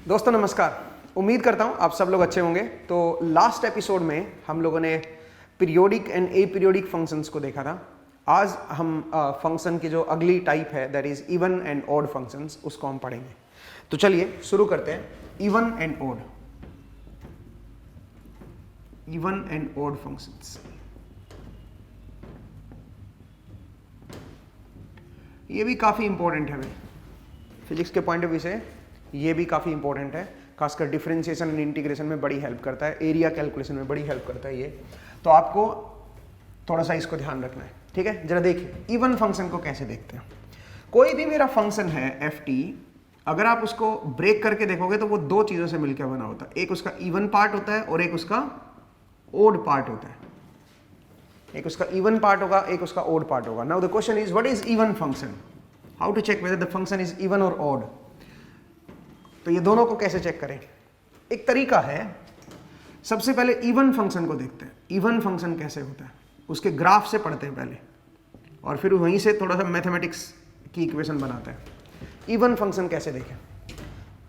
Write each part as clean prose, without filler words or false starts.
दोस्तों नमस्कार। उम्मीद करता हूँ आप सब लोग अच्छे होंगे। तो लास्ट एपिसोड में हम लोगों ने पीरियोडिक एंड अपीरियोडिक फंक्शंस को देखा था। आज हम फंक्शन की जो अगली टाइप है that is even and odd functions, उसको हम पढ़ेंगे। तो चलिए शुरू करते हैं। Even and odd, even and odd functions. ये भी काफ़ी इंपॉर्टेंट है भाई, फिजिक्स के पॉइंट ऑफ व्यू से ये भी काफ़ी इंपॉर्टेंट है। खासकर डिफरेंशिएशन एंड इंटीग्रेशन में बड़ी हेल्प करता है, एरिया कैलकुलेशन में बड़ी हेल्प करता है ये। तो आपको थोड़ा सा इसको ध्यान रखना है, ठीक है। जरा देखिए इवन फंक्शन को कैसे देखते हैं। कोई भी मेरा फंक्शन है एफ टी, अगर आप उसको ब्रेक करके देखोगे तो वो दो चीज़ों से मिलकर बना होता है। एक उसका इवन पार्ट होता है और एक उसका ओड पार्ट होता है। एक उसका इवन पार्ट होगा, एक उसका ओड पार्ट होगा। Now the question is what is even function, how to check whether the function is even और ऑड। तो ये दोनों को कैसे चेक करें? एक तरीका है, सबसे पहले इवन फंक्शन को देखते हैं। इवन फंक्शन कैसे होता है उसके ग्राफ से पढ़ते हैं पहले, और फिर वहीं से थोड़ा सा मैथमेटिक्स की इक्वेशन बनाते हैं। इवन फंक्शन कैसे देखें?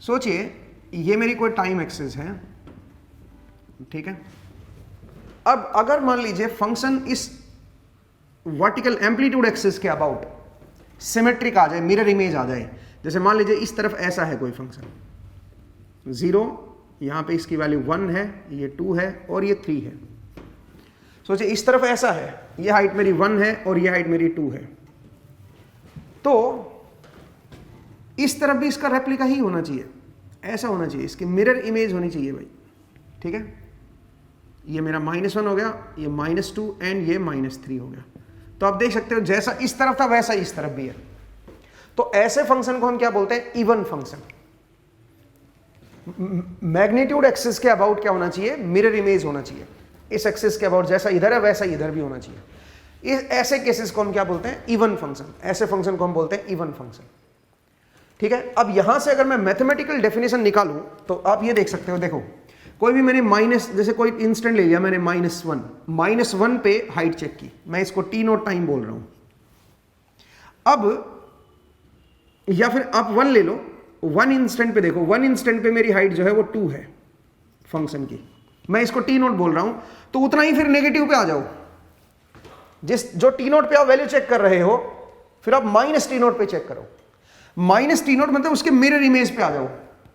सोचिए ये मेरी कोई टाइम एक्सिस है, ठीक है। अब अगर मान लीजिए फंक्शन इस वर्टिकल एम्पलीट्यूड एक्सिस के अबाउट सिमेट्रिक आ जाए, मिरर इमेज आ जाए। जैसे मान लीजिए इस तरफ ऐसा है कोई फंक्शन, 0, यहां पे इसकी वैल्यू 1 है, ये 2 है और ये 3 है। सोचिए इस तरफ ऐसा है, ये हाइट मेरी 1 है और ये हाइट मेरी 2 है। तो इस तरफ भी इसका रेप्लिका ही होना चाहिए, ऐसा होना चाहिए, इसकी मिरर इमेज होनी चाहिए भाई, ठीक है। ये मेरा -1 हो गया, ये -2 एंड ये -3 हो गया। तो आप देख सकते हो जैसा इस तरफ था वैसा इस तरफ भी है। तो ऐसे फंक्शन को हम क्या बोलते हैं? Even function. मैग्नीट्यूड एक्सिस के अबाउट क्या होना चाहिए? मिरर इमेज होना चाहिए। इस एक्सिस के अबाउट जैसा इधर है वैसा इधर भी होना चाहिए। ऐसे केसेस को हम क्या बोलते हैं? Even function. ऐसे फंक्शन को हम बोलते हैं इवन फंक्शन, ठीक है। अब यहां से अगर मैं मैथमेटिकल डेफिनेशन निकालूं तो आप ये देख सकते हो, देखो कोई भी मैंने माइनस, जैसे कोई इंस्टेंट ले लिया मैंने -1 पे हाइट चेक की, मैं इसको t0 टाइम बोल रहा हूं। अब या फिर आप 1 ले लो, 1 इंस्टेंट पे देखो, 1 इंस्टेंट पे मेरी हाइट जो है वो 2 है फंक्शन की, मैं इसको t0 बोल रहा हूं। तो उतना ही फिर नेगेटिव पे आ जाओ, जो t0 पे आप वैल्यू चेक कर रहे हो फिर आप -t0 पे चेक करो। -t0 मतलब उसके मिरर इमेज पे आ जाओ,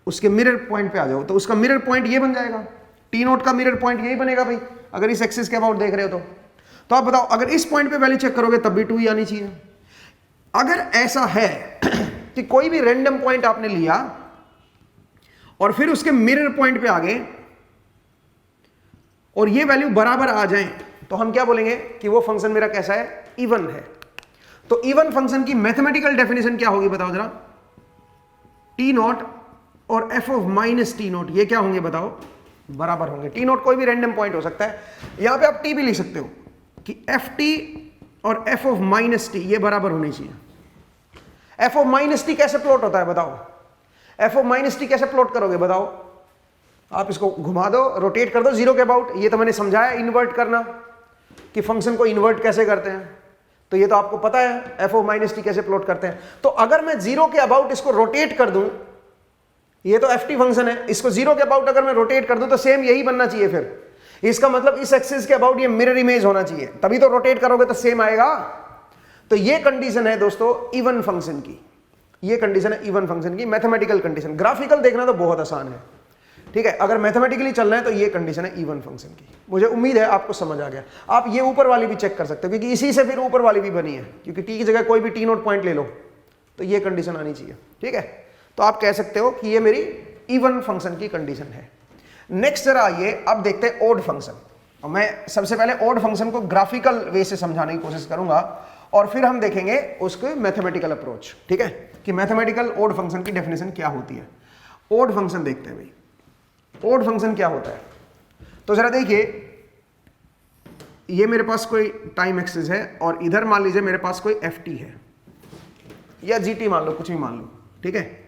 उसके मिरर पॉइंट पे आ जाओ। तो उसका मिरर पॉइंट ये बन जाएगा, t0 का मिरर पॉइंट यही बनेगा भाई, अगर इस एक्सिस के अबाउट देख रहे हो तो आप बताओ अगर इस पॉइंट पे वैल्यू चेक करोगे तब भी 2 ही आनी चाहिए। अगर ऐसा है कि कोई भी रैंडम पॉइंट आपने लिया और फिर उसके मिरर पॉइंट पे आ गए और ये वैल्यू बराबर आ जाए तो हम क्या बोलेंगे कि वो फंक्शन मेरा कैसा है? इवन है। तो इवन फंक्शन की मैथमेटिकल डेफिनेशन क्या होगी बताओ जरा? t0 और f ऑफ -t0 ये क्या होंगे बताओ? बराबर होंगे। t0 कोई भी रैंडम पॉइंट हो सकता है, यहां पे आप t भी लिख सकते हो कि ft और f ऑफ -t ये बराबर होने चाहिए। f ऑफ -t कैसे प्लॉट होता है बताओ? f ऑफ -t कैसे प्लॉट करोगे बताओ? आप इसको घुमा दो, रोटेट कर दो 0 के अबाउट। ये तो मैंने समझाया इन्वर्ट करना, कि फंक्शन को इन्वर्ट कैसे करते हैं, तो ये तो आपको पता है f ऑफ -t कैसे प्लॉट करते हैं। तो अगर मैं 0 के अबाउट इसको रोटेट कर दूं, ये तो ft फंक्शन है, इसको 0 के अबाउट अगर मैं रोटेट कर दूं तो सेम यही बनना चाहिए। फिर इसका मतलब इस एक्सिस के अबाउट ये मिरर इमेज होना चाहिए, तभी तो रोटेट करोगे तो सेम आएगा। तो ये कंडीशन है दोस्तों इवन फंक्शन की, ये कंडीशन है इवन फंक्शन की, मैथमेटिकल कंडीशन। ग्राफिकल देखना तो बहुत आसान है, ठीक है। अगर मैथमेटिकली चलना है तो ये कंडीशन है इवन फंक्शन की। मुझे उम्मीद है आपको समझ आ गया। आप ये ऊपर वाली भी चेक कर सकते हो, क्योंकि इसी से फिर ऊपर वाली भी बनी है, क्योंकि टी की जगह कोई भी t0 पॉइंट ले लो तो ये कंडीशन आनी चाहिए, ठीक है। तो आप कह सकते हो कि ये मेरी इवन फंक्शन की कंडीशन है। नेक्स्ट जरा आइए अब देखते हैं ओड फंक्शन। और मैं सबसे पहले ओड फंक्शन को ग्राफिकल वे से समझाने की कोशिश करूंगा और फिर हम देखेंगे उसके मैथमेटिकल अप्रोच, ठीक है, कि मैथमेटिकल ओड फंक्शन की डेफिनेशन क्या होती है। ओड फंक्शन देखते हैं भाई, ओड फंक्शन क्या होता है। तो जरा देखिए, ये मेरे पास कोई टाइम एक्सिस है और इधर मान लीजिए मेरे पास कोई ft है या gt मान लो, कुछ भी मान लो, ठीक है।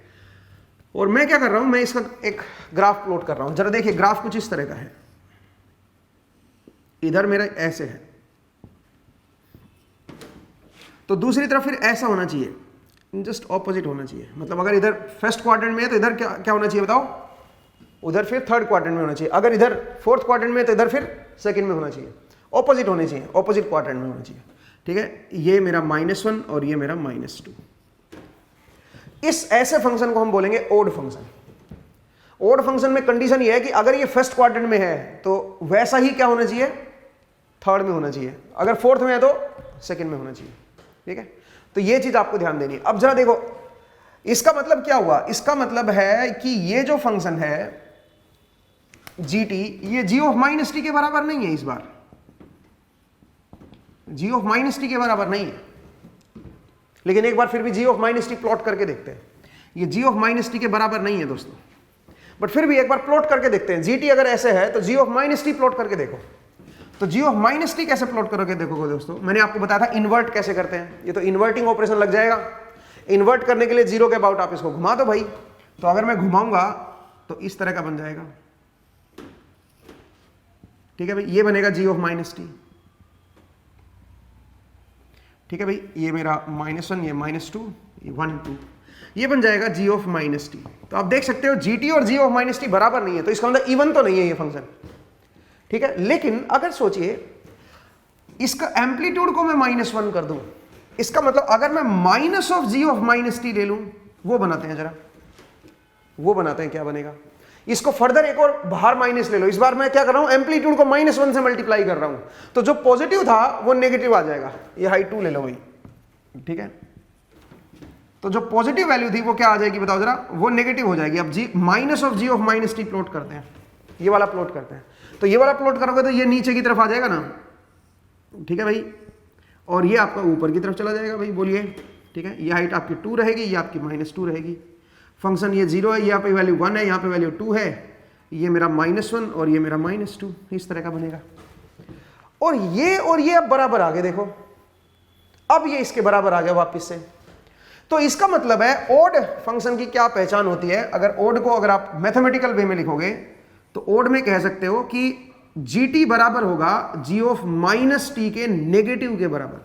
और मैं क्या कर रहा हूं, मैं इसका एक ग्राफ प्लॉट कर रहा हूं। जरा देखिए ग्राफ कुछ इस तरह का है, इधर मेरा ऐसे है, तो दूसरी तरफ फिर ऐसा होना चाहिए, जस्ट ऑपोजिट होना चाहिए। मतलब अगर इधर फर्स्ट क्वाड्रेंट में है तो इधर क्या क्या होना चाहिए बताओ? उधर फिर थर्ड क्वाड्रेंट में होना चाहिए, अगर इधर फोर्थ क्वाड्रेंट में तो इधर फिर सेकंड में होना चाहिए, ऑपोजिट होने चाहिए, ऑपोजिट क्वाड्रेंट में होना चाहिए। ठीक है, ये मेरा -1 और ये मेरा -2। इस ऐसे फंक्शन को हम बोलेंगे ओड फंक्शन। ओड फंक्शन में कंडीशन ये है कि अगर ये फर्स्ट क्वाड्रेंट में है तो वैसा ही क्या होना चाहिए, थर्ड में होना चाहिए, अगर फोर्थ में है तो सेकंड में होना चाहिए। ठीक है, तो ये चीज आपको ध्यान देनी है। अब जरा देखो इसका मतलब क्या हुआ, इसका मतलब है कि ये जो फंक्शन है gt, ये g ऑफ -t के बराबर नहीं है, इस बार g ऑफ -t के बराबर नहीं है, लेकिन एक बार फिर भी g ऑफ -t प्लॉट करके देखते हैं। ये g ऑफ -t के बराबर नहीं है दोस्तों, बट फिर भी एक बार प्लॉट करके देखते हैं। gt अगर ऐसे है तो g ऑफ -t प्लॉट करके देखो। तो g ऑफ -t कैसे प्लॉट करोगे देखोगे दोस्तों, मैंने आपको बताया था इन्वर्ट कैसे करते हैं, ये तो इन्वर्टिंग ऑपरेशन लग जाएगा। इन्वर्ट करने के लिए 0 के अबाउट आप इसको घुमा दो भाई, तो अगर मैं घुमाऊंगा तो इस तरह का बन जाएगा। ठीक है भाई, ये बनेगा g ऑफ -t। ठीक है भाई, ये मेरा -1, ये -2, ये 1 2, ये बन जाएगा g ऑफ -t। तो आप देख सकते हो gt और g ऑफ -t बराबर नहीं है, तो इसका मतलब इवन तो नहीं है ये फंक्शन। ठीक है, लेकिन अगर सोचिए इसका एम्पलीट्यूड को मैं -1 कर दूं, इसका मतलब अगर मैं minus of g of -t ले लूं, वो बनाते हैं जरा, वो बनाते हैं, क्या बनेगा। इसको फर्दर एक और बाहर माइनस ले लो, इस बार मैं क्या कर रहा हूं, एम्पलीट्यूड को -1 से मल्टीप्लाई कर रहा हूं, तो जो पॉजिटिव था वो नेगेटिव आ जाएगा। ये हाइट 2 ले लो भाई। ठीक है, तो जो पॉजिटिव वैल्यू थी वो क्या आ जाएगी बताओ जरा, वो नेगेटिव हो जाएगी। अब g minus of g of -t plot करते हैं, ये वाला प्लॉट करते हैं, तो ये वाला प्लॉट करोगे तो ये नीचे की तरफ आ जाएगा ना। ठीक है भाई, और ये आपका ऊपर की तरफ चला जाएगा भाई, बोलिए। ठीक है, ये हाइट आपकी 2 रहेगी, ये आपकी -2 रहेगी। फंक्शन ये 0 है, यहाँ पे वैल्यू 1 है, यहाँ पे वैल्यू 2 है, ये मेरा -1 और ये मेरा -2, इस तरह का बनेगा। और ये अब बराबर आ गए, देखो अब ये इसके बराबर आ गया वापिस से। तो इसका मतलब है ओड फंक्शन की क्या पहचान होती है। अगर ओड को अगर आप मैथमेटिकल वे में लिखोगे तो ओड में कह सकते हो कि gt बराबर होगा g ऑफ -t के नेगेटिव के बराबर।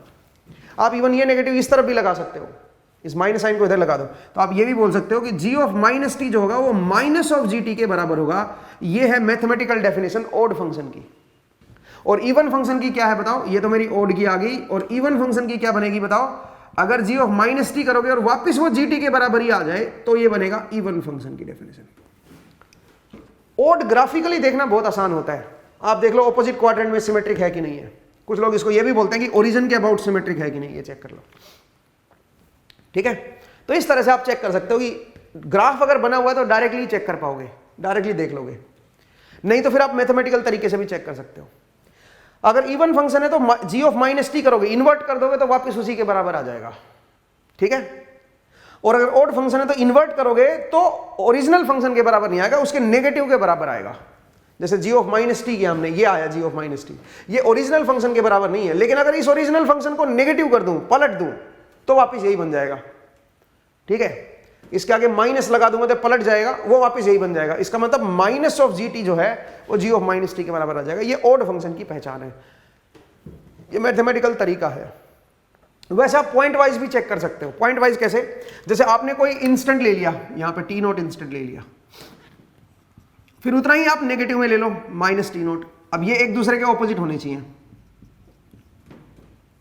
आप इवन ये नेगेटिव इस तरफ भी लगा सकते हो, इस माइनस साइन को इधर लगा दो, तो आप ये भी बोल सकते हो कि g ऑफ -t जो होगा वो माइनस ऑफ gt के बराबर होगा। ये है मैथमेटिकल डेफिनेशन ओड फंक्शन की। और इवन फंक्शन की क्या है बताओ, ये तो मेरी ओड की आ गई। और इवन फंक्शन की क्या बनेगी बताओ, अगर g ऑफ -t करोगे और वापस वो gt के बराबर ही आ जाए तो ये बनेगा इवन फंक्शन की डेफिनेशन। ओड ग्राफिकली देखना बहुत आसान होता है। आप देख लो ऑपोजिट क्वाड्रेंट में सिमेट्रिक है कि नहीं है। कुछ लोग इसको ये भी बोलते हैं कि ओरिजिन के अबाउट सिमेट्रिक है कि नहीं, ये चेक कर लो। ठीक है, तो इस तरह से आप चेक कर सकते हो कि ग्राफ अगर बना हुआ है तो डायरेक्टली चेक कर पाओगे, डायरेक्टली देख लोगे, नहीं तो फिर आप मैथमेटिकल तरीके से भी चेक कर सकते हो। अगर इवन फंक्शन है तो g ऑफ -t करोगे, इन्वर्ट कर दोगे तो वापस उसी के बराबर आ जाएगा। ठीक है, और अगर ओड फंक्शन है तो इन्वर्ट करोगे तो ओरिजिनल फंक्शन के बराबर नहीं आएगा, उसके नेगेटिव के बराबर आएगा। जैसे g ऑफ -t किया हमने, ये आया g ऑफ -t, ये ओरिजिनल फंक्शन के बराबर नहीं है। लेकिन अगर इस ओरिजिनल फंक्शन को नेगेटिव कर दूं, पलट दूं, तो वापस यही बन जाएगा। ठीक है, इसके आगे माइनस लगा दूंगा तो पलट जाएगा, वो वापस यही बन जाएगा। इसका मतलब माइनस ऑफ gt जो है वो g ऑफ -t के बराबर आ जाएगा। ये ओड फंक्शन की पहचान है, ये मैथमेटिकल तरीका है। वैसे आप पॉइंट वाइज भी चेक कर सकते हो। पॉइंट वाइज कैसे, जैसे आपने कोई इंस्टेंट ले लिया, यहां पे t0 इंस्टेंट ले लिया, फिर उतना ही आप नेगेटिव में ले लो -t0। अब ये एक दूसरे के ऑपोजिट होने चाहिए,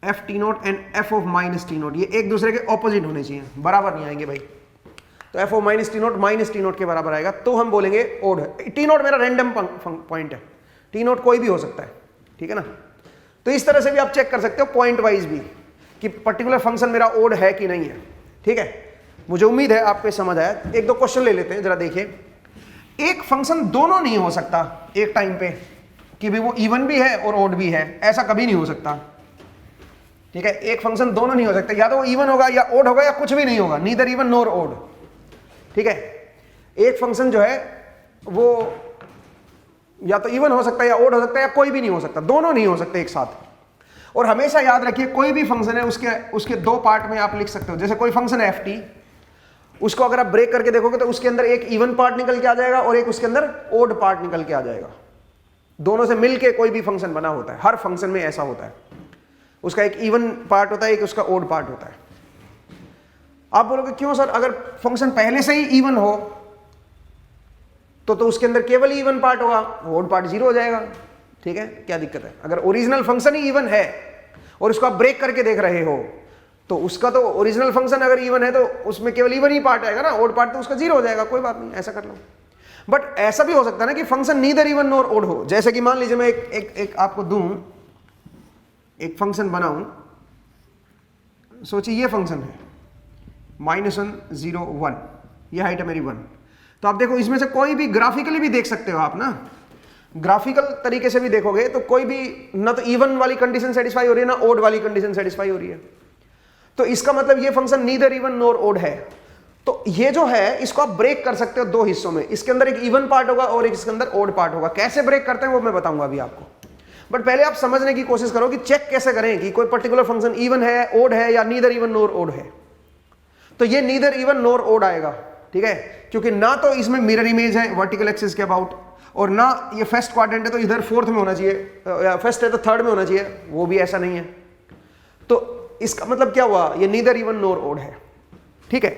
f t0 and f of -t0, ये एक दूसरे के ऑपोजिट होने चाहिए, बराबर नहीं आएंगे भाई। तो f ऑफ -t0 के बराबर आएगा तो हम बोलेंगे ओड है। t0 मेरा रैंडम पॉइंट है, t0 कोई भी हो सकता है। ठीक है ना, तो इस तरह से भी आप चेक कर सकते हो पॉइंट वाइज भी कि पर्टिकुलर फंक्शन मेरा ओड है कि नहीं है। ठीक है, मुझे उम्मीद है आपको समझ आया। एक दो क्वेश्चन ले लेते हैं, जरा देखिए। एक फंक्शन दोनों नहीं हो सकता एक टाइम पे, कि भाई वो इवन भी है और ओड भी है, ऐसा कभी नहीं हो सकता। ठीक है, एक फंक्शन दोनों नहीं हो सकता, या तो वो इवन होगा या ओड होगा या कुछ भी नहीं होगा, नीदर इवन नॉर ओड। ठीक है, एक फंक्शन जो है वो या तो इवन हो सकता है या ओड हो सकता है या कोई भी नहीं हो सकता, दोनों नहीं हो सकते एक साथ। और हमेशा याद रखिए कोई भी फंक्शन है उसके दो पार्ट में आप लिख सकते हो। जैसे कोई फंक्शन है ft, उसको अगर आप ब्रेक करके देखोगे तो उसके अंदर एक इवन पार्ट निकल के आ जाएगा और एक उसके अंदर ओड पार्ट निकल के आ जाएगा। दोनों से मिलके कोई भी फंक्शन बना होता है, हर फंक्शन में ऐसा होता है। उसका एक इवन पार्ट होता है, एक उसका ओड पार्ट होता है। आप बोलोगे क्यों सर, अगर फंक्शन पहले से ही इवन हो तो उसके अंदर केवल इवन पार्ट होगा, ओड पार्ट 0 हो जाएगा। ठीक है, क्या दिक्कत है? अगर ओरिजिनल फंक्शन ही इवन है और इसको आप ब्रेक करके देख रहे हो तो उसका तो ओरिजिनल फंक्शन अगर इवन है तो उसमें केवल इवन ही पार्ट आएगा ना, ओड पार्ट तो उसका 0 हो जाएगा। कोई बात नहीं, ऐसा कर लो। बट ऐसा भी हो सकता है ना कि function neither even nor odd हो। जैसे कि मान लीजिए मैं एक आपको दूं, एक फंक्शन बनाऊं, सोचिए ये फंक्शन है -1 0 1, ये हाइट है मेरी 1। तो आप देखो इसमें से कोई भी ग्राफिकली भी देख सकते हो आप ना, ग्राफिकल तरीके से भी देखोगे तो कोई भी ना तो इवन वाली कंडीशन सेटिस्फाई हो रही है ना ओड वाली कंडीशन सेटिस्फाई हो रही है। तो इसका मतलब ये function neither even nor odd है। तो ये जो है इसको आप ब्रेक कर सकते हो दो हिस्सों में, इसके अंदर एक इवन पार्ट होगा और इसके अंदर ओड पार्ट होगा। कैसे ब्रेक करते हैं वो मैं बताऊंगा अभी आपको, बट पहले आप समझने की कोशिश करो कि चेक कैसे करें कि कोई पर्टिकुलर फंक्शन इवन है, ओड है या नीदर इवन नॉर ओड है। तो ये नीदर इवन नॉर ओड आएगा, ठीक है, क्योंकि ना तो इसमें मिरर इमेज है वर्टिकल एक्सिस के अबाउट, और ना ये फर्स्ट क्वाड्रेंट है तो इधर फोर्थ में होना चाहिए, या फर्स्ट है तो थर्ड में होना चाहिए, वो भी ऐसा नहीं है। तो इसका मतलब क्या हुआ, ये नीदर इवन नॉर ओड है। ठीक है,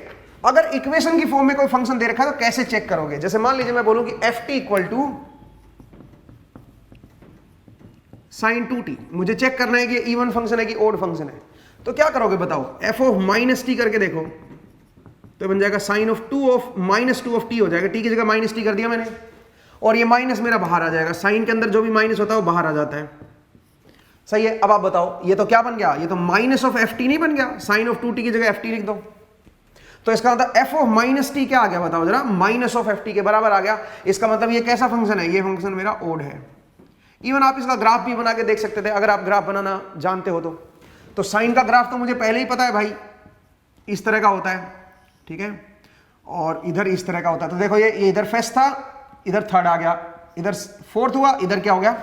अगर इक्वेशन की फॉर्म में कोई फंक्शन दे रखा है तो कैसे चेक करोगे? जैसे मान लीजिए मैं बोलूं कि ft equal to sin 2t, मुझे चेक करना है कि इवन फंक्शन है कि ओड फंक्शन है। तो क्या करोगे बताओ? f ऑफ -t करके देखो तो बन जाएगा sin of 2 of -2 of t हो जाएगा। t की जगह -t कर दिया मैंने, और ये माइनस मेरा बाहर आ जाएगा। साइन के अंदर जो भी माइनस होता है वो बाहर आ जाता है। सही है। अब आप बताओ ये तो क्या बन गया, ये तो माइनस ऑफ ft नहीं बन गया, साइन ऑफ 2t की जगह ft लिख दो। तो इसका मतलब f ऑफ -t क्या आ गया बताओ जरा, माइनस ऑफ ft के बराबर आ गया। इसका मतलब ये कैसा फंक्शन है, ये फंक्शन मेरा ओड है। इवन आप इसका ग्राफ भी बना के देख सकते थे अगर आप ग्राफ बनाना जानते हो तो साइन का ग्राफ तो मुझे पहले ही पता है भाई, इस तरह का होता है, ठीक है, और इधर इस तरह का होता है। तो देखो ये इधर फर्स्ट था, इधर थर्ड आ गया, इधर फोर्थ हुआ, इधर क्या हो गया,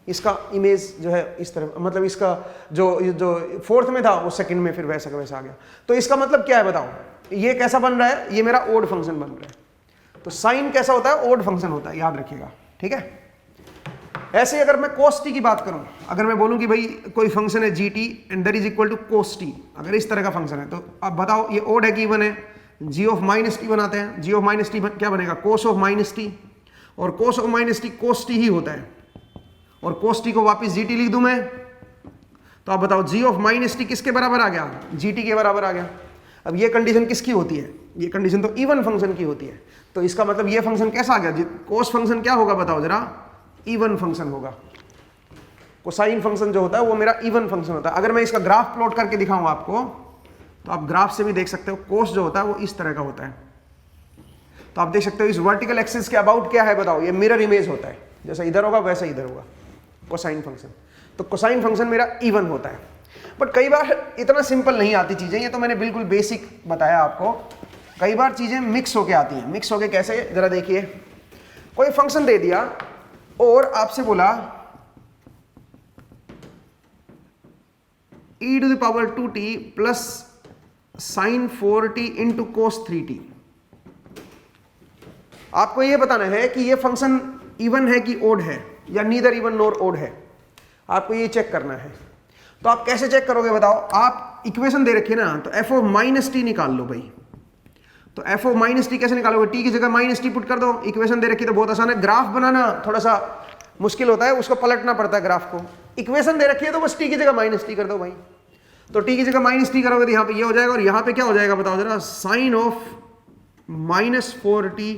इसका इमेज जो है इस तरह, मतलब इसका जो फोर्थ में था वो सेकंड में फिर वैसा का वैसा आ गया। तो इसका मतलब क्या है बताओ, ये कैसा बन रहा है, ये मेरा ओड फंक्शन बन रहा है। तो साइन कैसा होता है, ओड फंक्शन होता है, याद रखिएगा, ठीक है। ऐसे ही अगर मैं cos t की बात करूं, अगर मैं बोलूं कि भाई कोई फंक्शन है gt and that is equal to cos t, अगर इस तरह का फंक्शन है तो अब बताओ ये ओड है कि इवन है? g ऑफ -t बनाते हैं, g ऑफ -t क्या बनेगा, cos ऑफ -t, और cos of -t cos t ही होता है, और cos t को वापस gt लिख दूं मैं, तो आप बताओ g ऑफ -t किसके बराबर आ गया, gt के बराबर आ गया। अब ये कंडीशन किसकी होती है, ये कंडीशन तो इवन फंक्शन की होती है। तो इसका मतलब ये फंक्शन कैसा आ गया, cos फंक्शन क्या होगा बताओ जरा, इवन फंक्शन होगा। कोसाइन फंक्शन जो होता है वो मेरा इवन फंक्शन होता है। अगर मैं इसका ग्राफ प्लॉट करके दिखाऊं आपको तो आप ग्राफ से भी देख सकते हो, कोस जो होता है वो इस तरह का होता है। तो आप देख सकते हो इस वर्टिकल एक्सिस के अबाउट क्या है बताओ, ये मिरर इमेज होता है, जैसा इधर होगा वैसा इधर होगा कोसाइन फंक्शन। तो कोसाइन फंक्शन मेरा इवन होता है। बट कई बार इतना सिंपल नहीं आती चीजें, ये तो मैंने बिल्कुल बेसिक बताया आपको। कई बार चीजें मिक्स होके आती हैं। मिक्स होके कैसे, जरा देखिए, कोई फंक्शन दे दिया और आपसे बोला e to the power 2t plus sine 4t into cos 3t। आपको यह बताना है कि यह फंक्शन इवन है कि ओड है, या नीदर इवन नॉर ओड है, आपको ये चेक करना है। तो आप कैसे चेक करोगे बताओ? आप इक्वेशन दे रखी है ना, तो f ऑफ -t निकाल लो भाई। तो f ऑफ -t कैसे निकालोगे, t की जगह -t पुट कर दो। इक्वेशन दे रखी तो बहुत आसान है, ग्राफ बनाना थोड़ा सा मुश्किल होता है, उसको पलटना पड़ता है ग्राफ को। इक्वेशन दे रखी है तो बस t की जगह -t कर दो भाई। तो t की जगह -t करोगे तो यहाँ पे ये हो जाएगा, और यहाँ पे क्या हो जाएगा बताओ जरा, sine of -4t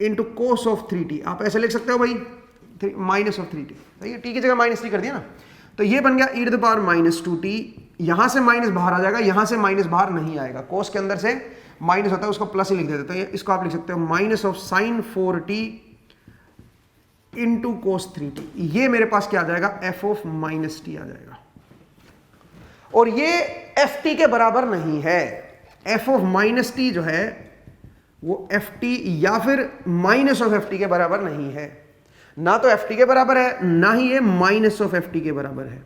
into cos of 3t। आप ऐसे लिख सकते हो भाई, माइनस ऑफ 3t, सही है, t की जगह -t कर दिया ना। तो ये बन गया e to the power -2t, यहां से माइनस बाहर आ जाएगा, यहां से माइनस बाहर नहीं आएगा, कोस के अंदर से माइनस होता है उसको प्लस ही लिख देते। तो इसको आप लिख सकते हो minus of sine 4t into cos 3t। ये मेरे पास क्या आ जाएगा, f ऑफ -t आ जाएगा। और ये ft के बराबर नहीं है। f ऑफ -t जो है वो ft या फिर माइनस ऑफ ft के बराबर नहीं है। ना तो ft के बराबर है, ना ही ये माइनस ऑफ ft के बराबर है।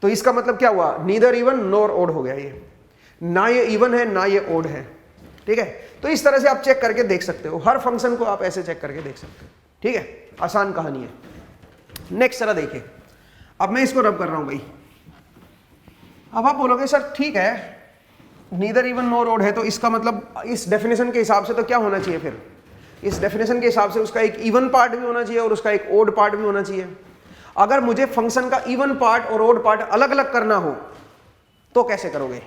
तो इसका मतलब क्या हुआ, नीदर इवन नॉर ओड हो गया। ये ना ये इवन है ना ये ओड है, ठीक है। तो इस तरह से आप चेक करके देख सकते हो, हर फंक्शन को आप ऐसे चेक करके देख सकते हो, ठीक है। आसान कहानी है। नेक्स्ट जरा देखिए, अब मैं इसको रब कर रहा हूं भाई। अब आप बोलोगे सर ठीक है, नीदर इवन नॉर ओड है, तो इसका मतलब इस डेफिनेशन के हिसाब से तो क्या होना चाहिए फिर, इस डेफिनेशन के हिसाब से उसका एक इवन पार्ट भी होना चाहिए और उसका एक ओड पार्ट भी होना चाहिए। अगर मुझे फंक्शन का इवन पार्ट और ओड पार्ट अलग अलग करना हो तो कैसे करोगे,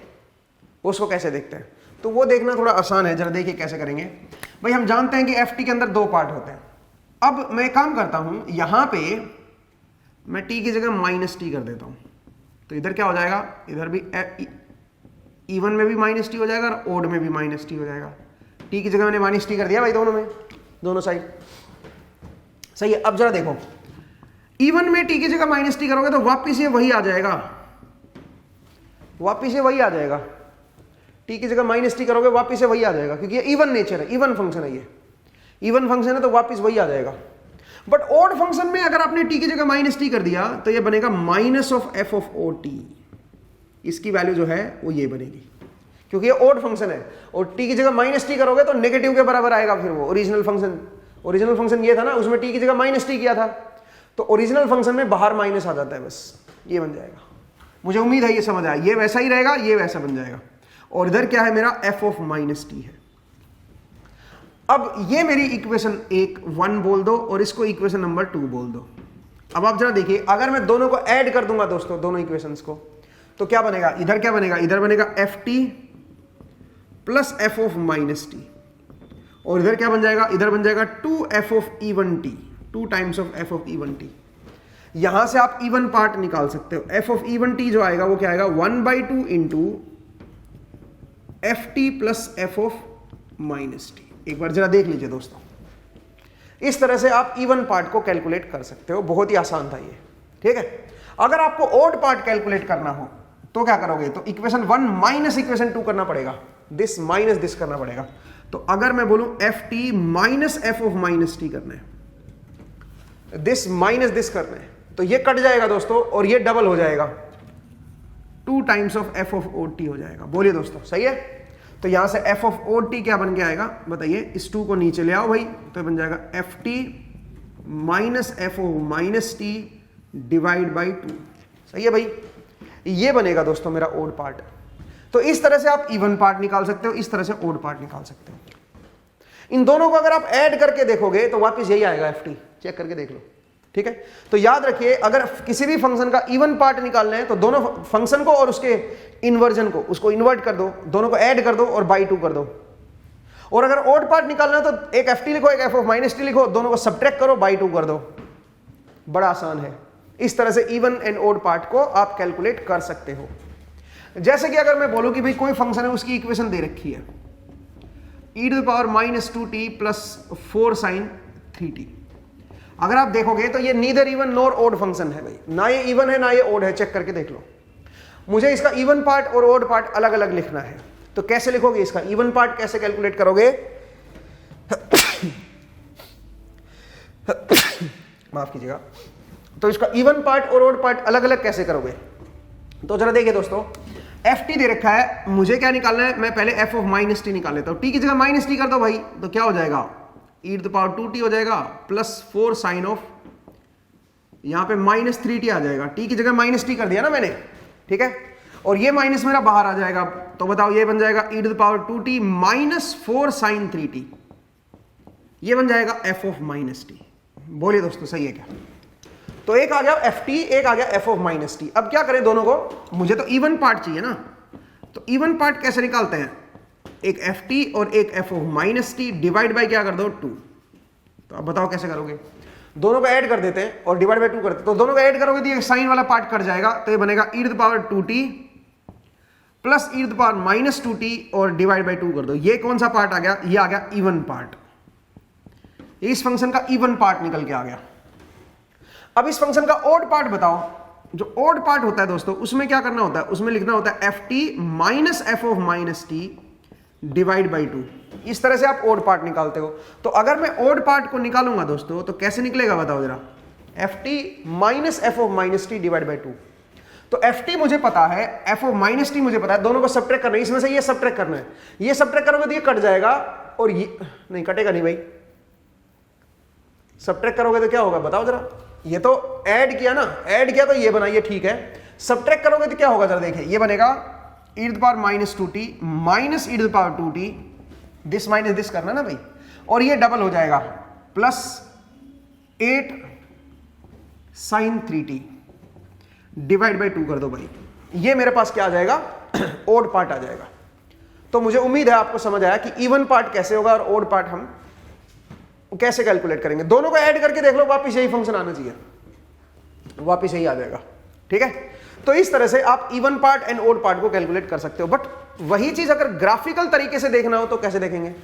उसको कैसे देखते हैं, तो वो देखना थोड़ा आसान है। जरा देखिए कैसे करेंगे। भाई हम जानते हैं कि एफ टी के अंदर दो पार्ट होते हैं। अब मैं काम करता हूं, यहां पे मैं टी की जगह माइनस टी कर देता हूं, तो इधर क्या हो जाएगा, इधर भी इवन में भी माइनस टी हो जाएगा और ओड में भी माइनस टी हो जाएगा। टी की जगह मैंने माइनस टी कर दिया भाई दोनों में, दोनों साइड। सही है। अब जरा देखो, इवन में टी की जगह माइनस टी करोगे तो वापिस ये वही आ जाएगा, वापिस ये वही आ जाएगा। टी की जगह माइनस टी करोगे वापिस से वही आ जाएगा, क्योंकि ये इवन नेचर है, इवन फंक्शन है, ये इवन फंक्शन है तो वापिस वही आ जाएगा। बट ओड फंक्शन में अगर आपने टी की जगह माइनस टी कर दिया तो ये बनेगा minus of F of O T. इसकी वैल्यू जो है वो ये बनेगी, क्योंकि ये ओड फंक्शन है और टी की जगह माइनस टी करोगे तो नेगेटिव के बराबर आएगा। फिर वो ओरिजिनल फंक्शन ये था ना, उसमें टी की जगह माइनस टी किया था, तो ओरिजिनल फंक्शन में बाहर माइनस आ जाता है, बस ये बन जाएगा। मुझे उम्मीद है ये समझ आया। ये वैसा ही रहेगा, ये वैसा बन जाएगा, और इधर क्या है मेरा एफ ऑफ माइनस टी है। अब ये मेरी इक्वेशन 1 बोल दो और इसको इक्वेशन नंबर 2 बोल दो। अब आप जरा देखिए, अगर मैं दोनों को ऐड कर दूंगा दोस्तों, दोनों इक्वेशंस को, तो क्या बनेगा, इधर क्या बनेगा, इधर बनेगा F T plus F of minus T, और इधर क्या बन जाएगा, इधर बन जाएगा 2 F of even T, 2 times of F of even T. यहां से आप इवन पार्ट निकाल सकते हो। एफ ऑफ इवन टी जो आएगा वो क्या आएगा, 1/2 into F T plus F of minus T. एक बार जरा देख लीजिए दोस्तों, इस तरह से आप इवन पार्ट को कैलकुलेट कर सकते हो। बहुत ही आसान था ये, ठीक है। अगर आपको ओड पार्ट कैलकुलेट करना हो तो क्या करोगे, तो इक्वेशन 1 माइनस इक्वेशन 2 करना पड़ेगा, दिस माइनस दिस करना पड़ेगा। तो अगर मैं बोलूं F T minus F of minus T करना है, दिस माइनस दिस करना है, तो ये कट जाएगा दोस्तों और ये डबल हो जाएगा, 2 times of F of O T हो जाएगा। बोलिए दोस्तों, सही है। तो यहां से एफ ऑफ ओ टी क्या बन के आएगा, बताइए। इस 2 को नीचे ले आओ भाई, तो बन जाएगा F T minus F of minus T divide by 2। सही है भाई, ये बनेगा दोस्तों मेरा ओड पार्ट। तो इस तरह से आप इवन पार्ट निकाल सकते हो, इस तरह से ओड पार्ट निकाल सकते हो। इन दोनों को अगर आप ऐड करके देखोगे तो वापस यही आएगा एफ टी, चेक करके देख लो, ठीक है। तो याद रखिए, अगर किसी भी फंक्शन का इवन पार्ट निकालना है तो दोनों फंक्शन को और उसके इन्वर्जन को, उसको इन्वर्ट कर दो, दोनों को ऐड कर दो और बाई 2 कर दो। और अगर ओड पार्ट निकालना है तो एक एफ टी लिखो, एक एफ ऑफ माइनस टी लिखो, दोनों को सब्ट्रैक्ट करो, बाई 2 कर दो। बड़ा आसान है। इस तरह से इवन एंड ओड पार्ट को आप कैलकुलेट कर सकते हो। जैसे कि अगर मैं बोलूं कि भाई कोई फंक्शन है, उसकी इक्वेशन दे रखी है e to the power -2t plus 4 sin 3t। अगर आप देखोगे तो ये neither even nor odd function है भाई, ना ये इवन है ना ये ओड है, चेक करके देख लो। मुझे इसका इवन पार्ट और ओड पार्ट अलग अलग लिखना है, तो कैसे लिखोगे इसका इवन पार्ट, कैसे कैलकुलेट करोगे माफ कीजिएगा। तो इसका इवन पार्ट और ओड पार्ट अलग अलग कैसे करोगे, तो जरा देखिए दोस्तों, एफ टी दे रखा है, मुझे क्या निकालना है, मैं पहले एफ ऑफ माइनस टी निकाल लेता हूं। टी की जगह माइनस टी कर दो भाई, तो क्या हो जाएगा, e to the power 2t हो जाएगा प्लस 4 साइन ऑफ, यहां पे -3t आ जाएगा। टी की जगह माइनस टी कर दिया ना मैंने, ठीक है, और ये माइनस मेरा बाहर आ जाएगा, तो बताओ ये बन जाएगा e to the power 2t minus 4 sine 3t, ये बन जाएगा f ऑफ माइनस टी। बोलिए दोस्तों, सही है क्या। तो एक आ गया एफ टी, एक आ गया एफ ऑफ माइनस टी। अब क्या करें दोनों को, मुझे तो इवन पार्ट चाहिए ना, तो इवन पार्ट कैसे निकालते हैं, एक एफ टी और एक F of minus T divide by क्या कर दो 2। तो अब बताओ कैसे करोगे, दोनों को ऐड कर देते हैं और डिवाइड बाई 2 करते हैं। तो दोनों को ऐड करोगे तो ये साइन वाला पार्ट कट जाएगा, तो ये बनेगा e to the power 2t plus e to the power -2t और डिवाइड बाई 2 कर दो। ये कौन सा पार्ट आ गया, ये आ गया इवन पार्ट। इस फंक्शन का इवन पार्ट निकल के आ गया। अब इस फंक्शन का ओड पार्ट बताओ। जो ओड पार्ट होता है दोस्तों, उसमें क्या करना होता है, उसमें लिखना होता है F T minus F of minus T divide by 2। इस तरह से आप ओड पार्ट निकालते हो। तो अगर मैं ओड पार्ट को निकालूंगा दोस्तों, तो कैसे निकलेगा बताओ जरा, F T minus F of minus T divide by 2। तो एफ टी मुझे पता है, एफ ऑफ माइनस टी मुझे पता है, दोनों को सब्ट्रैक्ट करना है, इसमें से ये सब्ट्रैक्ट करना है, ये सब्ट्रैक्ट करोगे तो ये कट जाएगा, और ये नहीं कटेगा नहीं भाई, सब्ट्रैक्ट करोगे तो क्या होगा बताओ जरा। ये तो ऐड किया ना, ऐड किया तो ये बना, ये ठीक है। सब्ट्रैक्ट करोगे तो क्या होगा जरा देखिए, ये बनेगा e to the power minus 2t minus e to the power 2t, this minus this करना ना भाई, और ये डबल हो जाएगा plus 8 sin 3t divide by 2 कर दो भाई, ये मेरे पास क्या आ जाएगा, ओड पार्ट आ जाएगा। तो मुझे उम्मीद है आपको समझ आया कि इवन पार्ट कैसे होगा और ओड पार्ट हम कैसे कैलकुलेट करेंगे। दोनों को ऐड करके देख लो, वापिस यही फंक्शन आना चाहिए, वापिस यही आ जाएगा। ठीक है, तो इस तरह से आप even part and odd part को कैलकुलेट कर सकते हो। बट वही चीज अगर ग्राफिकल तरीके से देखना हो तो कैसे देखेंगे,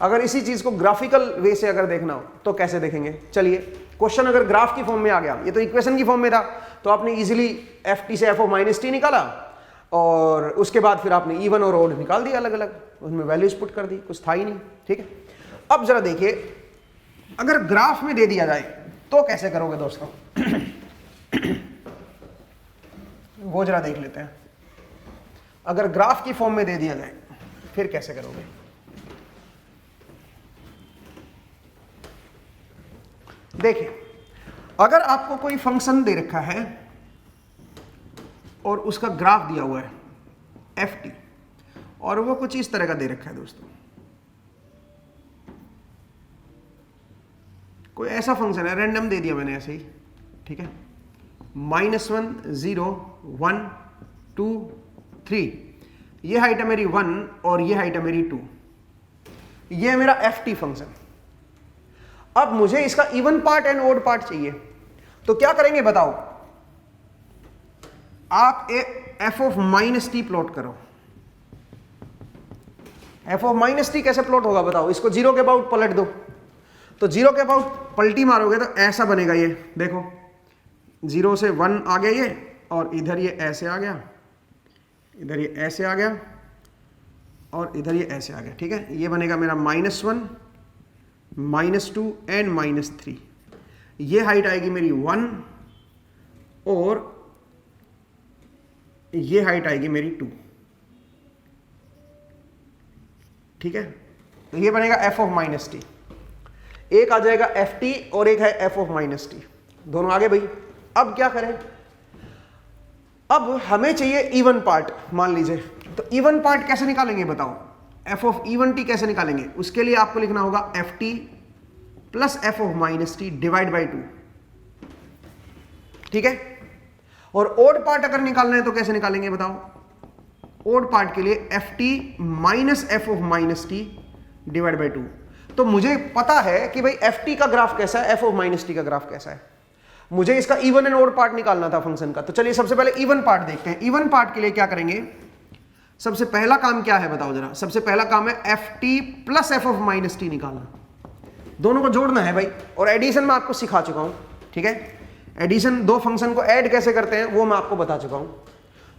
अगर इसी चीज को ग्राफिकल वे से अगर देखना हो तो कैसे देखेंगे। चलिए, क्वेश्चन अगर ग्राफ की फॉर्म में आ गया, ये तो इक्वेशन की फॉर्म में था, तो आपने इजीली ft से f माइनस टी निकाला और उसके बाद फिर आपने इवन और ओड निकाल दिया अलग अलग, उसमें वैल्यूज पुट कर दी, कुछ था ही नहीं। ठीक है, अब जरा देखिए, अगर ग्राफ में दे दिया जाए तो कैसे करोगे दोस्तों, वो जरा देख लेते हैं। अगर ग्राफ की फॉर्म में दे दिया जाए फिर कैसे करोगे। देखिए, अगर आपको कोई फंक्शन दे रखा है और उसका ग्राफ दिया हुआ है ft, और वो कुछ इस तरह का दे रखा है दोस्तों, कोई ऐसा फंक्शन है, रैंडम दे दिया मैंने ऐसे ही। ठीक है, -1 0 1 2 3, ये हाइट है मेरी 1 और ये हाइट है मेरी 2, ये है मेरा ft फंक्शन। अब मुझे इसका even part and odd part चाहिए, तो क्या करेंगे बताओ। आप f of minus T plot करो। f ऑफ माइनस टी कैसे प्लॉट होगा बताओ, इसको 0 के अबाउट पलट दो, तो 0 के अबाउट पलटी मारोगे तो ऐसा बनेगा। ये देखो, 0 से 1 आ गया ये, और इधर ये ऐसे आ गया, इधर ये ऐसे आ गया, और इधर ये ऐसे आ गया। ठीक है, ये बनेगा मेरा -1 -2 एंड -3। ये हाइट आएगी मेरी 1 और ये हाइट आएगी मेरी 2। ठीक है, तो ये बनेगा f ऑफ माइनस टी, एक आ जाएगा ft और एक है f ऑफ माइनस टी, दोनों आगे भाई। अब क्या करें, अब हमें चाहिए इवन पार्ट मान लीजिए, तो इवन पार्ट कैसे निकालेंगे बताओ, f ऑफ इवन टी कैसे निकालेंगे। उसके लिए आपको लिखना होगा ft plus f of minus T divide by 2। ठीक है, और ओड पार्ट अगर निकालना है तो कैसे निकालेंगे बताओ। ओड पार्ट के लिए ft minus f of minus T divide by 2। तो मुझे पता है कि भाई ft का ग्राफ कैसा है, f ऑफ माइनस टी का ग्राफ कैसा है, मुझे इसका इवन एंड ओड पार्ट निकालना था फंक्शन का। तो चलिए सबसे पहले इवन पार्ट देखते हैं। इवन पार्ट के लिए क्या करेंगे, सबसे पहला काम क्या है बताओ जरा। सबसे पहला काम है ft plus f of minus T निकालना, दोनों को जोड़ना है भाई, और एडिशन में आपको सिखा चुका हूं। ठीक है, एडिशन, दो फंक्शन को ऐड कैसे करते हैं वो मैं आपको बता चुका हूं।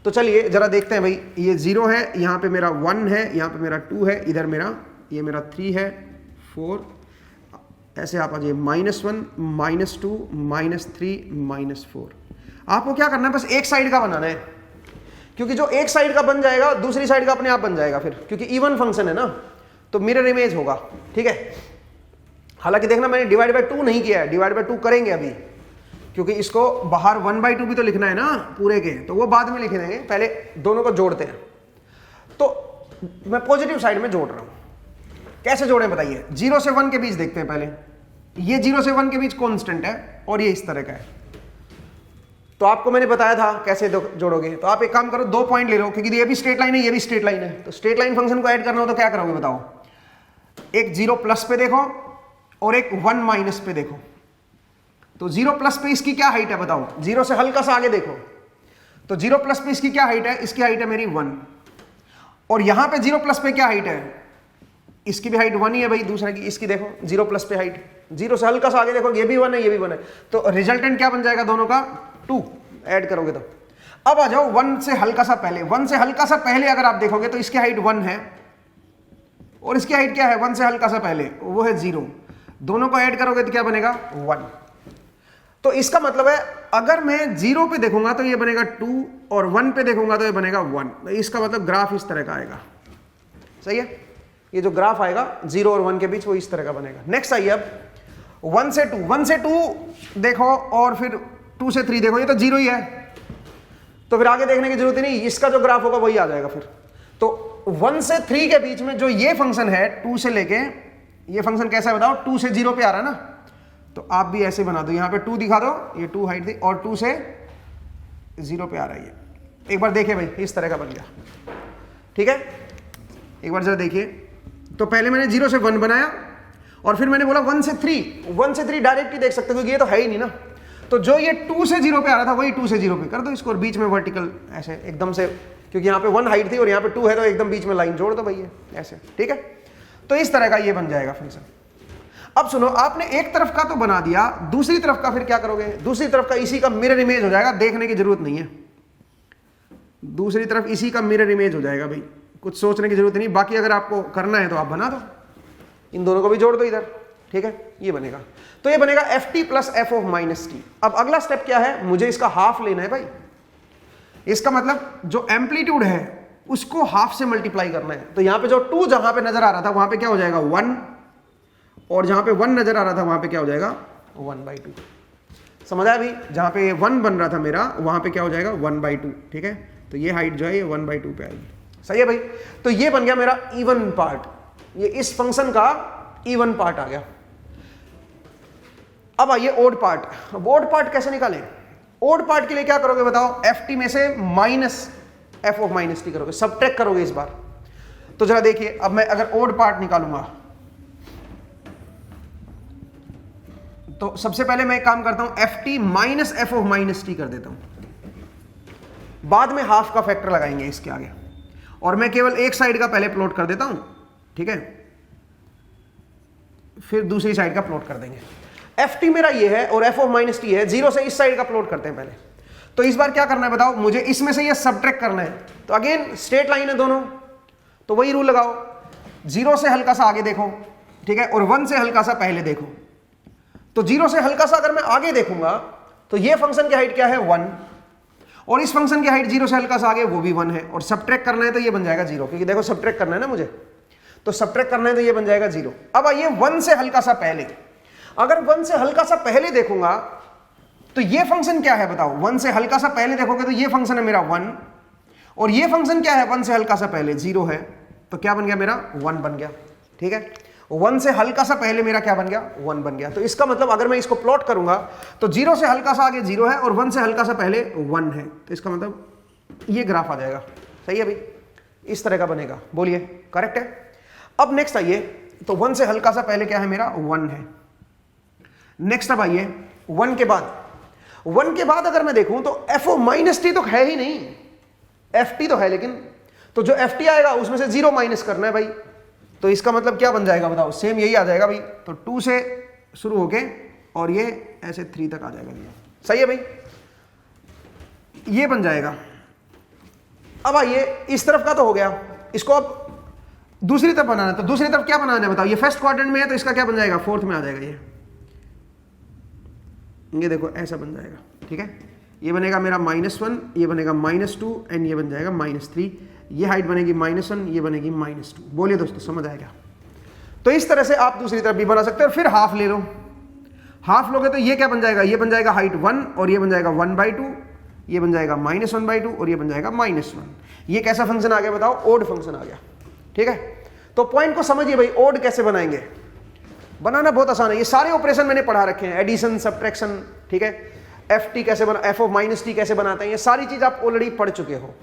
तो चलिए जरा देखते हैं भाई, ये 0 है, यहाँ पे मेरा 1 है, यहाँ पे मेरा 2 है, इधर मेरा ये मेरा 3 है 4, ऐसे आप आ जाइए -1 -2 -3 -4। आपको क्या करना है, बस एक साइड का बनाना है, क्योंकि जो एक साइड का बन जाएगा दूसरी साइड का अपने आप बन जाएगा फिर, क्योंकि इवन फंक्शन है ना, तो मिरर इमेज होगा। ठीक है, हालांकि देखना मैंने डिवाइड बाय 2 नहीं किया है, डिवाइड बाय 2 करेंगे अभी, क्योंकि इसको बाहर 1/2 भी तो लिखना है ना पूरे के, तो वो बाद में लिख देंगे, पहले दोनों को जोड़ते हैं। तो मैं पॉजिटिव साइड में जोड़ रहा हूं, कैसे जोड़े बताइए। 0 से 1 के बीच देखते हैं पहले, ये 0 से 1 के बीच कांस्टेंट है और ये इस तरह का है, तो आपको मैंने बताया था कैसे जोड़ोगे। तो आप एक काम करो, 2 पॉइंट ले लो, क्योंकि ये भी स्ट्रेट लाइन है, ये भी स्ट्रेट लाइन है, तो स्ट्रेट लाइन फंक्शन को ऐड करना हो तो क्या करोगे बताओ। एक 0 प्लस पे देखो और एक 1 माइनस पे देखो। तो 0 प्लस पे इसकी क्या हाइट है बताओ, 0 से हल्का सा आगे देखो, तो 0 प्लस पे इसकी क्या हाइट है, इसकी हाइट है मेरी 1, और यहां पे 0 प्लस पे क्या हाइट है, इसकी भी हाइट 1 ही है भाई, दूसरे की इसकी देखो 0 प्लस पे हाइट, 0 से हल्का सा आगे देखो, ये भी 1 है ये भी 1 है, तो रिजल्टेंट क्या बन जाएगा दोनों का 2, ऐड करोगे तो। अब आ जाओ 1 से हल्का सा पहले, 1 से हल्का सा पहले अगर आप देखोगे तो इसकी हाइट 1 है और इसकी हाइट क्या है 1 से हल्का सा पहले, वो है 0, दोनों को ऐड करोगे तो क्या बनेगा 1। तो इसका मतलब है अगर मैं 0 पे देखूंगा तो ये बनेगा 2 और 1 पे देखूंगा तो ये बनेगा 1। तो इसका मतलब ग्राफ इस तरह का आएगा, सही है। ये जो ग्राफ आएगा 0 और 1 के बीच वो इस तरह का बनेगा। नेक्स्ट आइए अब 1 से 2 देखो और फिर 2 से 3 देखो, ये तो 0 ही है, तो फिर आगे देखने की जरूरत ही नहीं, इसका जो ग्राफ होगा वही आ जाएगा फिर। तो 1 से 3 के बीच में जो ये फंक्शन है 2 से लेके, ये फंक्शन कैसा है बताओ, 2 से 0 पे आ रहा है ना, तो आप भी ऐसे बना दो, यहां पे 2 दिखा दो, ये 2 हाइट थी, और 2 से 0 पे आ रहा है ये। एक बार देखिए भाई, इस तरह का बन गया, ठीक है। एक बार जरा देखिए, तो पहले मैंने 0 से 1 बनाया और फिर मैंने बोला 1 से 3, 1 से 3 डायरेक्ट ही देख सकते हो क्योंकि ये तो है ही नहीं ना। तो जो ये 2 से 0 पे आ रहा था वही 2 से 0 पे कर दो इसको, और बीच में वर्टिकल ऐसे एकदम से, क्योंकि यहाँ पे 1 हाइट थी और यहाँ पे 2 है तो एकदम बीच में लाइन जोड़ दो भैया ऐसे, ठीक है। तो इस तरह का ये बन जाएगा फंक्शन। अब सुनो, आपने एक तरफ का तो बना दिया, दूसरी तरफ का फिर क्या करोगे, दूसरी तरफ का इसी का मिरर इमेज हो जाएगा, देखने की जरूरत नहीं है, दूसरी तरफ इसी का मिरर इमेज हो जाएगा भाई, कुछ सोचने की जरूरत नहीं। बाकी अगर आपको करना है तो आप बना दो, इन दोनों को भी जोड़ दो इधर, ठीक है, ये बनेगा। तो ये बनेगा ft plus F of minus T. अब अगला स्टेप क्या है, मुझे इसका हाफ लेना है भाई, इसका मतलब जो एम्पलीट्यूड है उसको हाफ से मल्टीप्लाई करना है। तो यहां पे जो 2 जहां पे नजर आ रहा था वहां पे क्या हो जाएगा 1, और जहां पे 1 नजर आ रहा था वहां पे क्या हो जाएगा 1/2। समझ आया भाई, जहां पे 1 बन रहा था मेरा वहां पे क्या हो जाएगा 1/2, ठीक है। तो ये हाइट जो है ये 1/2 पे आएगी, सही है भाई। तो ये बन गया मेरा इवन पार्ट, ये इस फंक्शन का इवन पार्ट आ गया। अब आइए ओड पार्ट। अब ओड पार्ट कैसे निकालें, ओड पार्ट के लिए क्या करोगे बताओ, एफ टी में से minus F of minus T करोगे, सबट्रैक्ट करोगे इस बार। तो जरा देखिए, अब मैं अगर ओड पार्ट निकालूंगा तो सबसे पहले मैं एक काम करता हूं, F T minus F of minus T कर देता हूं, बाद में हाफ का फैक्टर लगाएंगे इसके आगे, और मैं केवल एक साइड का पहले प्लॉट कर देता हूं, ठीक है, फिर दूसरी साइड का प्लॉट कर देंगे। एफ टी मेरा ये है और एफ ऑफ माइनस टी है, 0 से इस साइड का प्लॉट करते हैं पहले। तो इस बार क्या करना है बताओ, मुझे इसमें से ये सबट्रैक्ट करना है। तो अगेन स्ट्रेट लाइन है दोनों, तो वही रूल लगाओ, 0 से हल्का सा आगे देखो, ठीक है, और 1 से हल्का सा पहले देखो। तो 0 से हल्का सा अगर मैं आगे देखूंगा तो ये फंक्शन की हाइट क्या है 1, और इस फंक्शन की हाइट 0 से हल्का सा आगे वो भी 1 है, और सबट्रैक्ट करना है तो ये बन जाएगा 0, क्योंकि देखो सबट्रैक्ट करना है ना मुझे, तो सबट्रैक्ट करना है तो ये बन जाएगा 0। अब आइए 1 से हल्का सा पहले, अगर 1 से हल्का सा पहले देखूंगा तो ये फंक्शन क्या है बताओ, 1 से हल्का सा पहले देखोगे तो ये फंक्शन है मेरा 1, और ये फंक्शन क्या है 1 से हल्का सा पहले 0 है, तो क्या बन गया मेरा 1 बन गया, ठीक है। 1 से हल्का सा पहले मेरा क्या बन गया 1 बन गया। तो इसका मतलब अगर मैं इसको प्लॉट करूंगा तो 0 से हल्का सा आगे 0 है और 1 से हल्का सा पहले 1 है, तो इसका मतलब ये ग्राफ आ जाएगा, सही है भाई, इस तरह का बनेगा, बोलिए करेक्ट है। अब नेक्स्ट आइए, तो 1 से हल्का सा पहले क्या है मेरा 1 है। नेक्स्ट अब आइए 1 के बाद, 1 के बाद अगर मैं देखूं तो एफ ओ माइनस टी तो है ही नहीं, एफ टी तो है, लेकिन तो जो एफ टी आएगा उसमें से 0 माइनस करना है भाई। तो इसका मतलब क्या बन जाएगा बताओ, सेम यही आ जाएगा भाई। तो 2 से शुरू होके और ये ऐसे 3 तक आ जाएगा भैया, सही है भाई, ये बन जाएगा। अब आइए इस तरफ का तो हो गया, इसको अब दूसरी तरफ बनाना है। तो दूसरी तरफ क्या बनाना है बताओ, ये फर्स्ट क्वाड्रेंट में है तो इसका क्या बन जाएगा 4th में आ जाएगा, ये देखो ऐसा बन जाएगा, ठीक है। ये बनेगा मेरा -1, ये बनेगा -2 एंड ये बन जाएगा -3, ये हाइट बनेगी -1, ये बनेगी -2। बोलिए दोस्तों समझ आएगा। तो इस तरह से आप दूसरी तरफ भी बना सकते हो। फिर हाफ ले लो, हाफ लोगे तो ये क्या बन जाएगा, ये बन जाएगा हाइट 1 और ये बन जाएगा 1/2, ये बन जाएगा -1/2 और ये बन जाएगा -1। ये कैसा फंक्शन आ गया बताओ, ओड फंक्शन आ गया, ठीक है। तो पॉइंट को समझिए भाई, ओड कैसे बनाएंगे, बनाना बहुत आसान है। ये सारे ऑपरेशन मैंने पढ़ा रखे हैं, एडिशन सब्ट्रैक्शन, ठीक है, एफ टी कैसे बना, एफ ऑफ माइनस टी कैसे बनाते हैं, ये सारी चीज आप ऑलरेडी पढ़ चुके हो।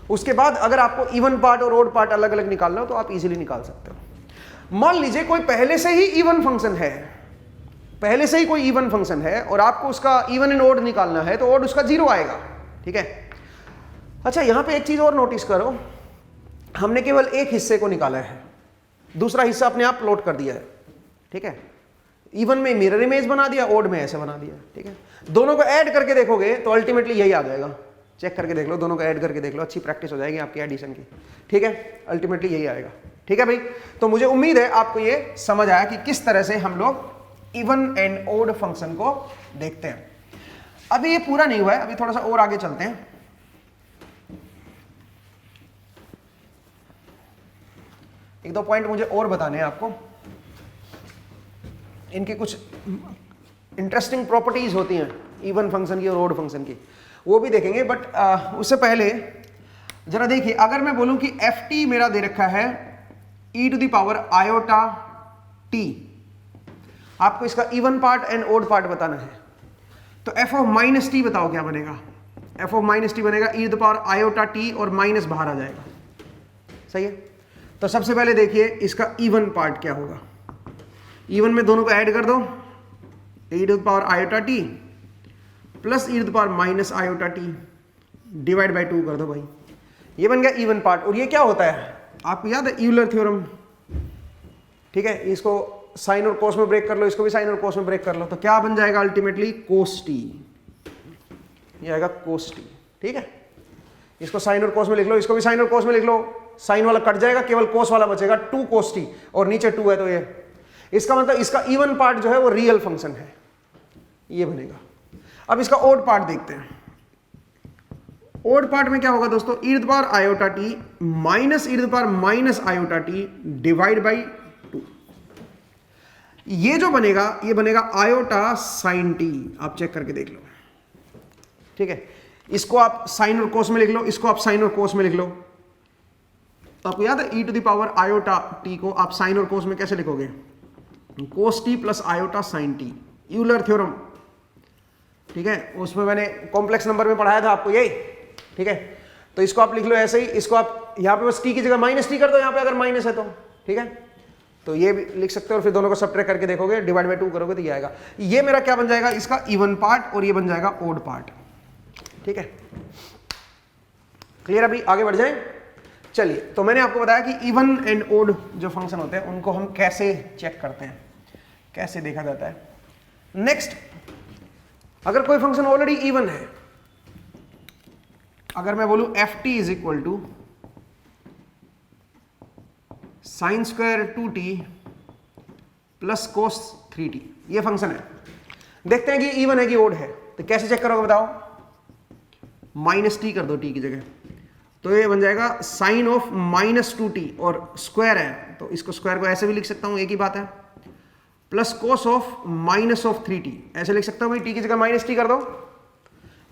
उसके बाद अगर आपको इवन पार्ट और ओड पार्ट अलग अलग निकालना हो तो आप इजीली निकाल सकते हो। मान लीजिए कोई पहले से ही इवन फंक्शन है, पहले से ही कोई इवन फंक्शन है और आपको उसका इवन एंड ओड निकालना है, तो ओड उसका 0 आएगा, ठीक है। अच्छा यहां पे एक चीज और नोटिस करो, हमने केवल एक हिस्से को निकाला है, दूसरा हिस्सा अपने आप प्लॉट कर दिया है, ठीक है। इवन में मिरर इमेज बना दिया, ओड में ऐसे बना दिया, ठीक है। दोनों को ऐड करके देखोगे तो अल्टीमेटली यही आ जाएगा, चेक करके देख लो, दोनों को ऐड करके देख लो, अच्छी प्रैक्टिस हो जाएगी आपकी एडिशन की, ठीक है। अल्टीमेटली यही आएगा, ठीक है भाई। तो मुझे उम्मीद है आपको ये समझ आया कि किस तरह से हम लोग इवन एंड ओड फंक्शन को देखते हैं। अभी ये पूरा नहीं हुआ है, अभी थोड़ा सा और आगे चलते हैं। एक दो पॉइंट मुझे और बताने हैं आपको, इनकी कुछ इंटरेस्टिंग प्रॉपर्टीज होती हैं इवन फंक्शन की और ओड फंक्शन की, वो भी देखेंगे, बट उससे पहले जरा देखिए, अगर मैं बोलूं कि एफ टी मेरा दे रखा है e to the power iota T, आपको इसका even part and odd part बताना है, तो एफ ऑफ माइनस टी बताओ क्या बनेगा। एफ ऑफ माइनस टी बनेगा e to the power iota T और माइनस बाहर आ जाएगा, सही है। तो सबसे पहले देखिए इसका इवन पार्ट क्या होगा। इवन में दोनों को ऐड कर दो, e to the power iota T plus e to the power minus iota T divide by 2 कर दो भाई, ये बन गया इवन पार्ट। और ये क्या होता है आपको याद है, यूलर थ्योरम, ठीक है। इसको साइन और कोस में ब्रेक कर लो, इसको भी साइन और कोस में ब्रेक कर लो, तो क्या बन जाएगा अल्टीमेटली कोस टी, ये आएगा कोस टी, ठीक है। इसको साइन और कोस में लिख लो, इसको भी साइन और कोस में लिख लो, साइन वाला कट जाएगा, केवल कोस वाला बचेगा, 2 कोस टी, और नीचे 2 है तो ये, इसका मतलब इसका इवन पार्ट जो है वो रियल फंक्शन है, ये बनेगा। अब इसका ओड पार्ट देखते हैं। ओड पार्ट में क्या होगा दोस्तों, e to the power iota T minus e to the power minus iota T divide by 2। ये जो बनेगा ये बनेगा आयोटा साइन टी, आप चेक करके देख लो, ठीक है। इसको आप साइन और कोस में लिख लो, इसको आप साइन और कोस में लिख लो। तो आपको याद है e to the power iota t को आप साइन और कोस में कैसे लिखोगे, cos t plus iota sine t, Euler theorem, ठीक है। उसमें मैंने कॉम्प्लेक्स नंबर में पढ़ाया था आपको यही, ठीक है। तो इसको आप लिख लो ऐसे ही, इसको आप यहाँ पे बस टी की जगह माइनस टी कर दो, यहाँ पे अगर माइनस है तो, ठीक है। तो ये भी लिख सकते हो, और फिर दोनों को सब्ट्रैक्ट करके देखोगे, डिवाइड बाई 2 करोगे तो ये आएगा। ये मेरा क्या बन जाएगा, इसका इवन पार्ट, और ये बन जाएगा ओड पार्ट, ठीक है। क्लियर, अभी आगे बढ़ जाए। चलिए, तो मैंने आपको बताया कि इवन एंड ओड जो फंक्शन होते हैं उनको हम कैसे चेक करते हैं, कैसे देखा जाता है। नेक्स्ट, अगर कोई फंक्शन ऑलरेडी इवन है, अगर मैं बोलूं F T is equal to sine square 2t plus cos 3t, ये फंक्शन है। देखते हैं कि इवन है कि ओड है, तो कैसे चेक करोगे बताओ, माइनस टी कर दो टी की जगह, तो ये बन जाएगा साइन ऑफ माइनस 2t, और स्क्वायर है तो इसको स्क्वायर को ऐसे भी लिख सकता हूं, एक ही बात है, plus cos of minus of 3t, ऐसे लिख सकता हूं भाई, टी की जगह माइनस टी कर दो,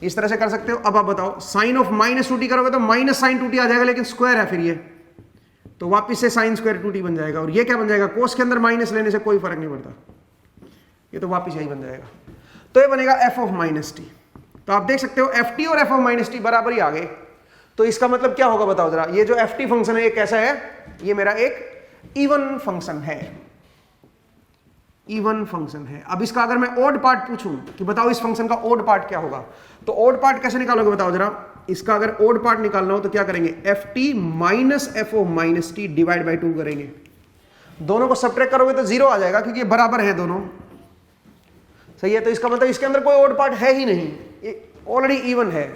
इस तरह से कर सकते हो। अब आप बताओ, साइन ऑफ माइनस 2t करोगे तो माइनस साइन 2t आ जाएगा, लेकिन स्क्वायर है फिर ये, तो वापिस से साइन स्क्वायर 2t बन जाएगा। और ये क्या बन जाएगा, कोस के अंदर माइनस लेने से कोई फर्क नहीं पड़ता, ये तो वापिस यही बन जाएगा। तो ये बनेगा एफ ऑफ माइनस टी। तो आप देख सकते हो एफ टी और एफ ऑफ माइनस टी बराबर ही आ गए। तो इसका मतलब क्या होगा बताओ जरा, ये जो एफ टी फंक्शन है ये कैसा है, ये मेरा एक इवन फंक्शन है, इवन फंक्शन है। अब इसका अगर मैं ओड पार्ट पूछूं कि बताओ इस फंक्शन का ओड पार्ट क्या होगा, तो ओड पार्ट कैसे निकालोगे बताओ जरा। इसका अगर ओड पार्ट निकालना हो तो क्या करेंगे, F T minus F O minus T divide by 2 करेंगे। दोनों को सब्ट्रैक्ट करोगे तो 0 आ जाएगा, क्योंकि ये बराबर है दोनों, सही है। तो इसका मतलब इसके अंदर कोई ओड पार्ट है ही नहीं, ये ऑलरेडी इवन है।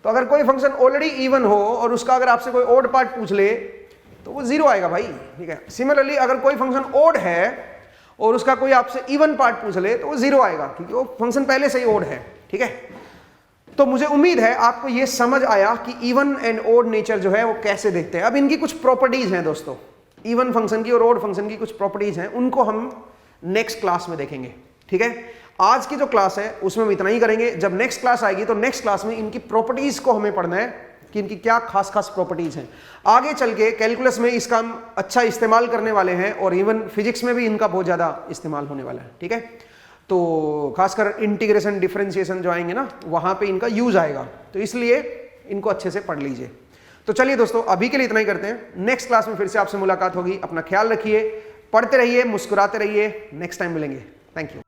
तो अगर कोई फंक्शन ऑलरेडी इवन हो और उसका अगर आपसे कोई ओड पार्ट पूछ ले तो वो 0 आएगा भाई, ठीक है। सिमिलरली अगर कोई फंक्शन ओड है और उसका कोई आपसे इवन पार्ट पूछ ले तो वो 0 आएगा, क्योंकि वो फंक्शन पहले से ही ओड है, ठीक है। तो मुझे उम्मीद है आपको ये समझ आया कि इवन एंड ओड नेचर जो है वो कैसे देखते हैं। अब इनकी कुछ प्रॉपर्टीज हैं दोस्तों, इवन फंक्शन की और ओड फंक्शन की कुछ प्रॉपर्टीज हैं, उनको हम नेक्स्ट क्लास में देखेंगे, ठीक है। आज की जो क्लास है उसमें हम इतना ही करेंगे। जब नेक्स्ट क्लास आएगी तो नेक्स्ट क्लास में इनकी प्रॉपर्टीज को हमें पढ़ना है कि इनकी क्या खास खास प्रॉपर्टीज हैं। आगे चल के कैलकुलस में इसका हम अच्छा इस्तेमाल करने वाले हैं, और इवन फिजिक्स में भी इनका बहुत ज़्यादा इस्तेमाल होने वाला है, ठीक है। तो खासकर इंटीग्रेशन डिफरेंशिएशन जो आएंगे ना, वहाँ पे इनका यूज आएगा, तो इसलिए इनको अच्छे से पढ़ लीजिए। तो चलिए दोस्तों, अभी के लिए इतना ही करते हैं। नेक्स्ट क्लास में फिर से आपसे मुलाकात होगी। अपना ख्याल रखिए, पढ़ते रहिए, मुस्कुराते रहिए। नेक्स्ट टाइम मिलेंगे। Thank you.